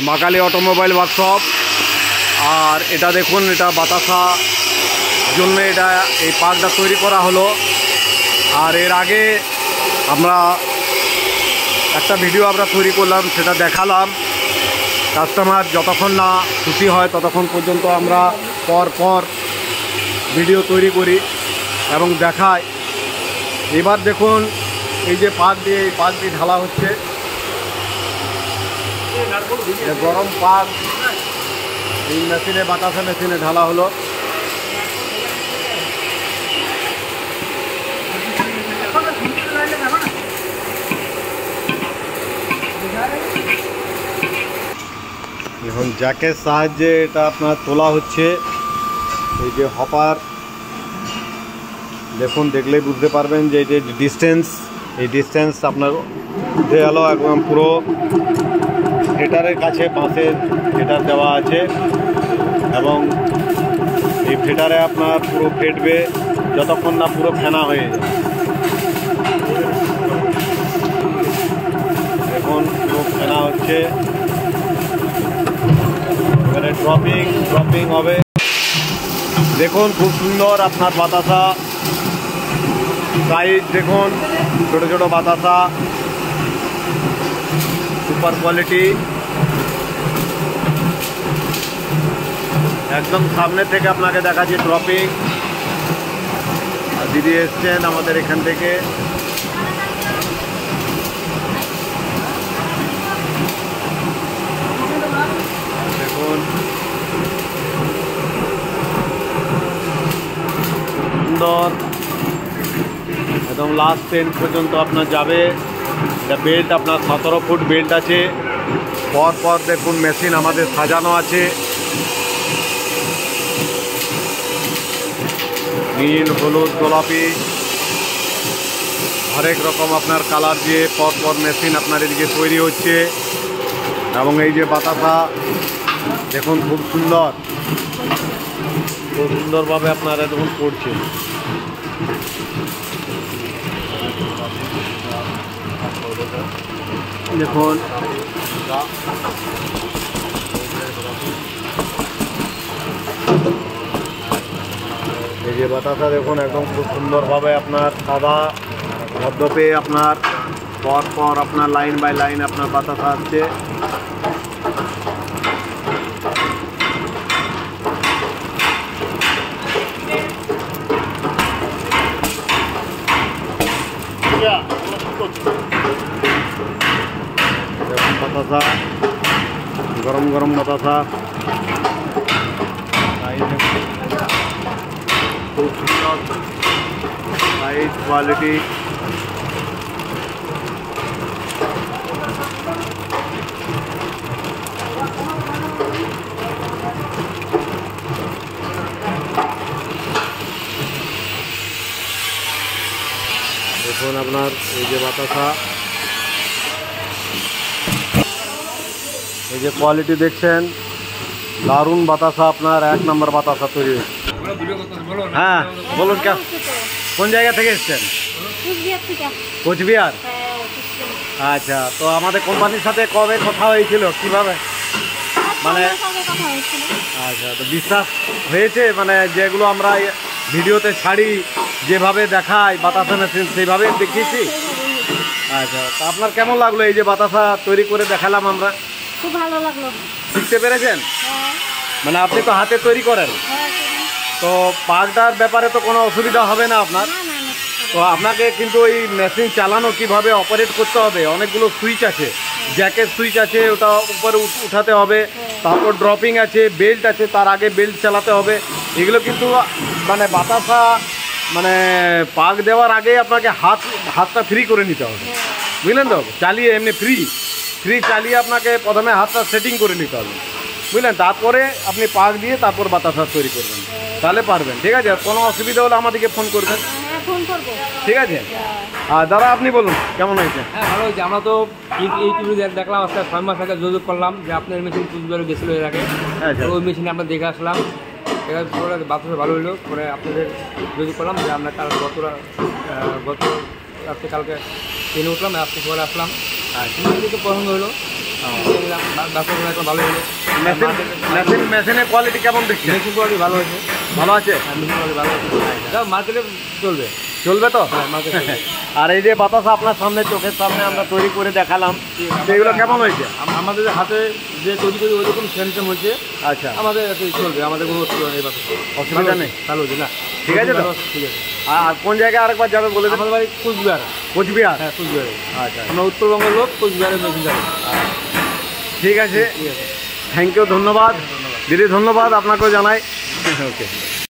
মা Kali automobile workshop. আর এটা দেখুন, এটা বাতাসা জন্য এটা এই পার্কটা তৈরি করা হলো। আর এর আগে আমরা একটা ভিডিও আমরা তৈরি করলাম, সেটা দেখালাম। কাস্টমার যতক্ষণ না খুশি হয় ততক্ষণ পর্যন্ত আমরা পর ভিডিও তৈরি করি এবং দেখাই। এবার দেখুন এই যে এই পাক দিয়ে ঢালা হচ্ছে, গরম পাক এই মেশিনে, বাতাসা মেশিনে ঢালা হলো। এখন জ্যাকের সাহায্যে এটা আপনার তোলা হচ্ছে। এই যে হপার দেখুন, দেখলেই বুঝতে পারবেন যে এই যে এই ডিস্টেন্স আপনার উঠে গেল একদম পুরো ফেটারের কাছে। বাঁশের ফেটার দেওয়া আছে এবং এই ফেটারে আপনার পুরো ফেটবে যতক্ষণ না পুরো ফেনা হয়ে যায়। এখন পুরো ফেনা হচ্ছে, এবারে ড্রপিং হবে। দেখুন খুব সুন্দর আপনার বাতাসা সাইজ, দেখুন ছোট ছোট বাতাসা, সুপার কোয়ালিটি। একদম সামনে থেকে আপনাকে দেখাচ্ছি ড্রপিং। দিদি এসছেন আমাদের এখান থেকে। দেখুন সুন্দর, একদম লাস্ট ট্রেন পর্যন্ত আপনার যাবে। এটা বেল্ট আপনার 17 ফুট বেল্ট আছে। পর দেখুন মেশিন আমাদের সাজানো আছে, নীল, হলুদ, গোলাপি, হরেক রকম আপনার কালার দিয়ে পর মেশিন আপনার এদিকে তৈরি হচ্ছে। এবং এই যে বাতাসা দেখুন খুব সুন্দরভাবে আপনারা দেখুন পড়ছে। দেখুন এই যে বাতাসা দেখুন একদম খুব সুন্দরভাবে আপনার সাদা ধপধপে আপনার পর আপনার লাইন বাই লাইন আপনার বাতাসা আসছে। বাতাসা গরম বাতাসা, খুব সুন্দর সাইজ কোয়ালিটি। দেখুন আপনার এই যে বাতাসা, এই যে কোয়ালিটি দেখছেন, দারুণ বাতাসা, আপনার 1 নম্বর বাতাসা তৈরি হয়েছে। হ্যাঁ বলুন, কোন জায়গা থেকে এসছেন? কোচবিহার। আচ্ছা, তো আমাদের কোম্পানির সাথে কবে কথা হয়েছিল, কিভাবে মানে? আচ্ছা, তো বিশ্বাস হয়েছে মানে যেগুলো আমরা ভিডিওতে ছাড়ি, যেভাবে দেখাই বাতাসা মেশিন সেইভাবে দেখিয়েছি। আচ্ছা, তো আপনার কেমন লাগলো এই যে বাতাসা তৈরি করে দেখালাম আমরা? খুব ভালো লাগলো। শিখতে পেরেছেন? মানে আপনি তো হাতে তৈরি করেন, তো পার্কটার ব্যাপারে তো কোনো অসুবিধা হবে না আপনার? তো আপনাকে কিন্তু ওই মেশিন চালানো কিভাবে অপারেট করতে হবে, অনেকগুলো সুইচ আছে, জ্যাকের সুইচ আছে, ওটা উপরে উঠাতে হবে, তারপর ড্রপিং আছে, বেল্ট আছে, তার আগে বেল্ট চালাতে হবে। এগুলো কিন্তু মানে বাতাসা মানে পাক দেওয়ার আগে আপনাকে হাতটা ফ্রি করে নিতে হবে, বুঝলেন তো? চালিয়ে এমনি ফ্রি চালিয়ে আপনাকে প্রথমে হাতটা সেটিং করে নিতে হবে, বুঝলেন? তারপরে আপনি পাক দিয়ে তারপর বাতাসা তৈরি করবেন, তাহলে পারবেন। ঠিক আছে, কোনো অসুবিধা হলে আমাদেরকে ফোন করবেন, ঠিক আছে? আর দাদা আপনি বলুন কেমন হয়েছে? হ্যাঁ, ভালো হয়েছে। আমরা তো এই টিভি দেখলাম, আজকে 6 মাস আগে যোগাযোগ করলাম যে আপনার মেশিন কুচবিহারে গেছিলো এর আগে, ওই মেশিনে আমরা দেখে আসলাম। বাতাসা ভালো হলো, পরে আপনাদের যোগাযোগ করলাম যে আমরা গত রাত্রে কালকে ট্রেনে উঠলাম, আজকে সকালে আসলাম। আর তো পছন্দ হলো, ব্যবসা এখন ভালো হলো। মেশিনের কোয়ালিটি কেমন দেখছেন? মেশিন কোয়ালিটি ভালো হয়েছে, ভালো আছে, মেশিন কোয়ালিটি ভালো হয়েছে, মার্কেটে চলবে। চলবে তো? হ্যাঁ, মার্কেটে আর এই যে বাতাসা আপনার সামনে, চোখের সামনে আমরা তৈরি করে দেখালাম, সেগুলো কেমন হয়েছে? আমাদের হাতে যে তৈরি করি ওইরকম সেম সেম হয়েছে। আচ্ছা, আমাদের চলবে, আমাদের কোনো অসুবিধা নেই, অসুবিধা নেই, ভালো হয়েছে না? ঠিক আছে তো? ঠিক আছে। আর কোন জায়গায় আরেকবার যাবে বলে দেন? আমাদের বাড়ি কোচবিহার। কোচবিহার? হ্যাঁ, কোচবিহারে। আচ্ছা, আমরা উত্তরবঙ্গের লোক, কোচবিহারের মেশিন যাবে। ঠিক আছে, ঠিক আছে, থ্যাংক ইউ, ধন্যবাদ দিদি, ধন্যবাদ আপনাকেও জানাই। ওকে।